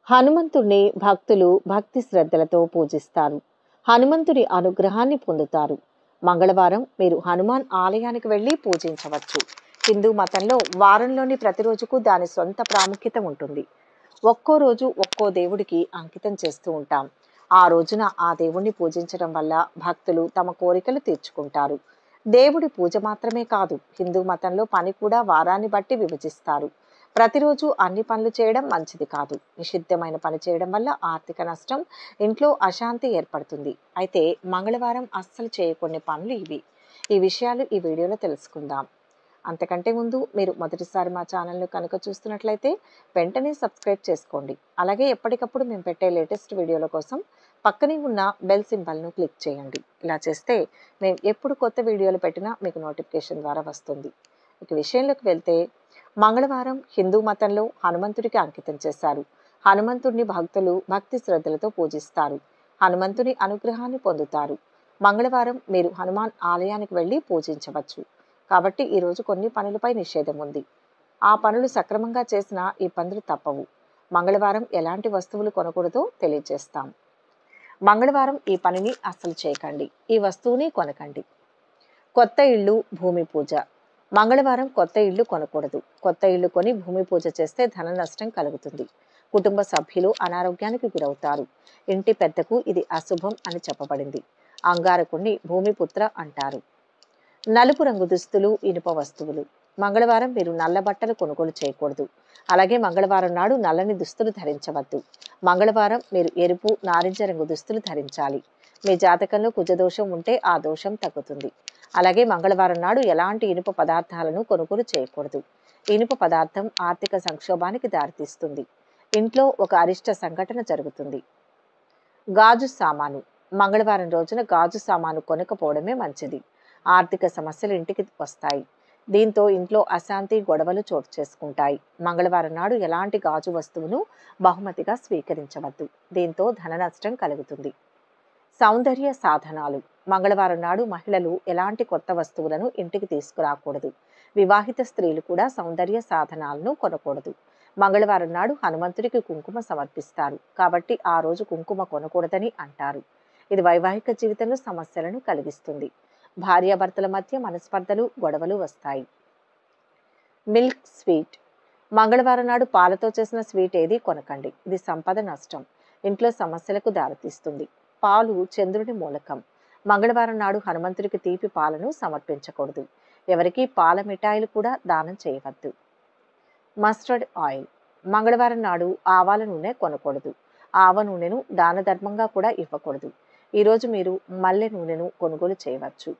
హనుమంతుడిని భక్తులు భక్తి శ్రద్ధలతో పూజిస్తారు. హనుమంతుడి అనుగ్రహాన్ని పొందుతారు. మంగళవారం మీరు హనుమాన్ ఆలయానికి వెళ్ళి పూజించవచ్చు. హిందూ మతంలో వారంలోని ప్రతిరోజుకు దాని సొంత ప్రాముఖ్యత ఉంటుంది. ఒక్కో రోజు ఒక్కో దేవుడికి అంకితం చేస్తూ ఉంటాం. ఆ రోజున ఆ దేవుణ్ణి పూజించడం వల్ల భక్తులు తమ కోరికలు తీర్చుకుంటారు. దేవుడి పూజ మాత్రమే కాదు, హిందూ మతంలో పని కూడా వారాన్ని బట్టి విభజిస్తారు. ప్రతిరోజు అన్ని పనులు చేయడం మంచిది కాదు. నిషిద్ధమైన పని చేయడం వల్ల ఆర్థిక నష్టం, ఇంట్లో అశాంతి ఏర్పడుతుంది. అయితే మంగళవారం అస్సలు చేయకూడని పనులు ఇవి. ఈ విషయాలు ఈ వీడియోలో తెలుసుకుందాం. అంతకంటే ముందు మీరు మొదటిసారి మా ఛానల్ను కనుక చూస్తున్నట్లయితే వెంటనే సబ్స్క్రైబ్ చేసుకోండి. అలాగే ఎప్పటికప్పుడు మేము పెట్టే లేటెస్ట్ వీడియోల కోసం పక్కనే ఉన్న బెల్ సింబల్ను క్లిక్ చేయండి. ఇలా చేస్తే మేము ఎప్పుడు కొత్త వీడియోలు పెట్టినా మీకు నోటిఫికేషన్ ద్వారా వస్తుంది. ఇక విషయంలోకి వెళ్తే, మంగళవారం హిందూ మతంలో హనుమంతుడికి అంకితం చేశారు. హనుమంతుడిని భక్తులు భక్తి శ్రద్ధలతో పూజిస్తారు. హనుమంతుని అనుగ్రహాన్ని పొందుతారు. మంగళవారం మీరు హనుమాన్ ఆలయానికి వెళ్ళి పూజించవచ్చు. కాబట్టి ఈరోజు కొన్ని పనులపై నిషేధం ఉంది. ఆ పనులు సక్రమంగా చేసినా ఈ పనులు తప్పవు. మంగళవారం ఎలాంటి వస్తువులు కొనకూడదో తెలియజేస్తాం. మంగళవారం ఈ పనిని అస్సలు చేయకండి. ఈ వస్తువుని కొనకండి. కొత్త ఇళ్ళు, భూమి పూజ. మంగళవారం కొత్త ఇళ్ళు కొనకూడదు. కొత్త ఇళ్ళు కొని భూమి పూజ చేస్తే ధన నష్టం కలుగుతుంది. కుటుంబ సభ్యులు అనారోగ్యానికి గురవుతారు. ఇంటి పెద్దకు ఇది అశుభం అని చెప్పబడింది. అంగారకుణ్ణి భూమిపుత్ర అంటారు. నలుపు రంగు దుస్తులు, ఇనుప వస్తువులు. మంగళవారం మీరు నల్ల బట్టలు కొనుగోలు చేయకూడదు. అలాగే మంగళవారం నాడు నల్లని దుస్తులు ధరించవద్దు. మంగళవారం మీరు ఎరుపు, నారింజ రంగు దుస్తులు ధరించాలి. మీ జాతకంలో కుజదోషం ఉంటే ఆ దోషం తగ్గుతుంది. అలాగే మంగళవారం నాడు ఎలాంటి ఇనుప పదార్థాలను కొనుగోలు చేయకూడదు. ఇనుప పదార్థం ఆర్థిక సంక్షోభానికి దారితీస్తుంది. ఇంట్లో ఒక అరిష్ట సంఘటన జరుగుతుంది. గాజు సామాను. మంగళవారం రోజున గాజు సామాను కొనకపోవడమే మంచిది. ఆర్థిక సమస్యలు ఇంటికి వస్తాయి. దీంతో ఇంట్లో అశాంతి, గొడవలు చోటు చేసుకుంటాయి. మంగళవారం నాడు ఎలాంటి గాజు వస్తువును బహుమతిగా స్వీకరించవద్దు. దీంతో ధన నష్టం కలుగుతుంది. సౌందర్య సాధనాలు. మంగళవారం నాడు మహిళలు ఎలాంటి కొత్త వస్తువులను ఇంటికి తీసుకురాకూడదు. వివాహిత స్త్రీలు కూడా సౌందర్య సాధనాలను కొనకూడదు. మంగళవారం నాడు హనుమంతుడికి కుంకుమ సమర్పిస్తారు. కాబట్టి ఆ రోజు కుంకుమ కొనకూడదని అంటారు. ఇది వైవాహిక జీవితంలో సమస్యలను కలిగిస్తుంది. భార్యాభర్తల మధ్య మనస్పర్ధలు, గొడవలు వస్తాయి. Milk sweet. మంగళవారం నాడు పాలతో చేసిన స్వీట్ ఏది కొనకండి. ఇది సంపద నష్టం, ఇంట్లో సమస్యలకు దారితీస్తుంది. పాలు చంద్రుని మూలకం. మంగళవారం నాడు హనుమంతుడికి తీపి పాలను సమర్పించకూడదు. ఎవరికి పాల మిఠాయిలు కూడా దానం చేయవద్దు. Mustard oil. మంగళవారం నాడు ఆవాల నూనె కొనకూడదు. ఆవ నూనెను దాన ధర్మంగా కూడా ఇవ్వకూడదు. ఈరోజు మీరు మల్లె నూనెను కొనుగోలు చేయవచ్చు.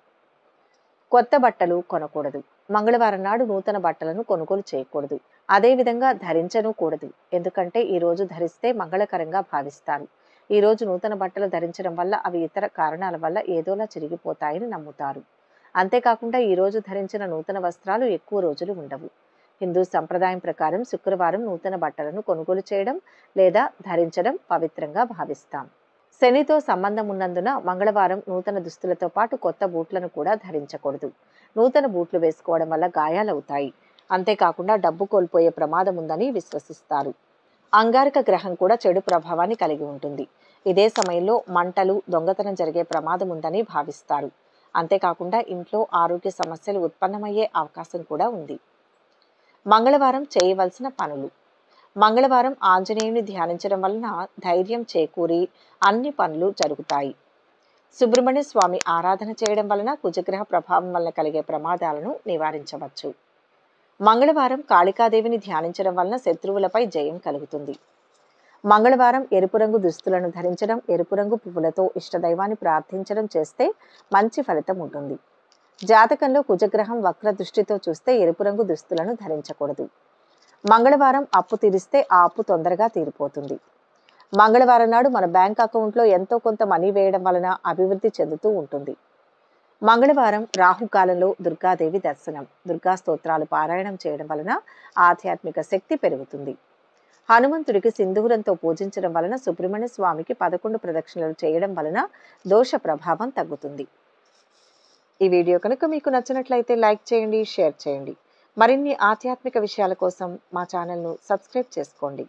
కొత్త బట్టలు కొనకూడదు. మంగళవారం నాడు నూతన బట్టలను కొనుగోలు చేయకూడదు. అదేవిధంగా ధరించను కూడదు. ఎందుకంటే ఈ రోజు ధరిస్తే మంగళకరంగా భావిస్తారు. ఈ రోజు నూతన బట్టలు ధరించడం వల్ల అవి ఇతర కారణాల వల్ల ఏదోలా చిరిగిపోతాయని నమ్ముతారు. అంతేకాకుండా ఈ రోజు ధరించిన నూతన వస్త్రాలు ఎక్కువ రోజులు ఉండవు. హిందూ సంప్రదాయం ప్రకారం శుక్రవారం నూతన బట్టలను కొనుగోలు చేయడం లేదా ధరించడం పవిత్రంగా భావిస్తాం. శనితో సంబంధం ఉన్నందున మంగళవారం నూతన దుస్తులతో పాటు కొత్త బూట్లను కూడా ధరించకూడదు. నూతన బూట్లు వేసుకోవడం వల్ల గాయాలవుతాయి. అంతేకాకుండా డబ్బు కోల్పోయే ప్రమాదం ఉందని విశ్వసిస్తారు. అంగారక గ్రహం కూడా చెడు ప్రభావాన్ని కలిగి ఉంటుంది. ఇదే సమయంలో మంటలు, దొంగతనం జరిగే ప్రమాదం ఉందని భావిస్తారు. అంతేకాకుండా ఇంట్లో ఆరోగ్య సమస్యలు ఉత్పన్నమయ్యే అవకాశం కూడా ఉంది. మంగళవారం చేయవలసిన పనులు. మంగళవారం ఆంజనేయుని ధ్యానించడం వలన ధైర్యం చేకూరి అన్ని పనులు జరుగుతాయి. సుబ్రహ్మణ్య స్వామి ఆరాధన చేయడం వలన కుజగ్రహ ప్రభావం వలన కలిగే ప్రమాదాలను నివారించవచ్చు. మంగళవారం కాళికాదేవిని ధ్యానించడం వలన శత్రువులపై జయం కలుగుతుంది. మంగళవారం ఎరుపు రంగు దుస్తులను ధరించడం, ఎరుపు రంగు పువ్వులతో ఇష్టదైవాన్ని ప్రార్థించడం చేస్తే మంచి ఫలితం ఉంటుంది. జాతకంలో కుజగ్రహం వక్ర దృష్టితో చూస్తే ఎరుపు రంగు దుస్తులను ధరించకూడదు. మంగళవారం అప్పు తీరిస్తే ఆ అప్పు తొందరగా తీరిపోతుంది. మంగళవారం నాడు మన బ్యాంక్ అకౌంట్లో ఎంతో కొంత మనీ వేయడం వలన అభివృద్ధి చెందుతూ ఉంటుంది. మంగళవారం రాహుకాలంలో దుర్గాదేవి దర్శనం, దుర్గా స్తోత్రాలు పారాయణం చేయడం వలన ఆధ్యాత్మిక శక్తి పెరుగుతుంది. హనుమంతుడికి సింధూరంతో పూజించడం వలన, సుబ్రహ్మణ్య స్వామికి 11 ప్రదక్షిణలు చేయడం వలన దోష ప్రభావం తగ్గుతుంది. ఈ వీడియో కనుక మీకు నచ్చినట్లయితే లైక్ చేయండి, షేర్ చేయండి. మరిన్ని ఆధ్యాత్మిక విషయాల కోసం మా ఛానల్ను సబ్స్క్రైబ్ చేసుకోండి.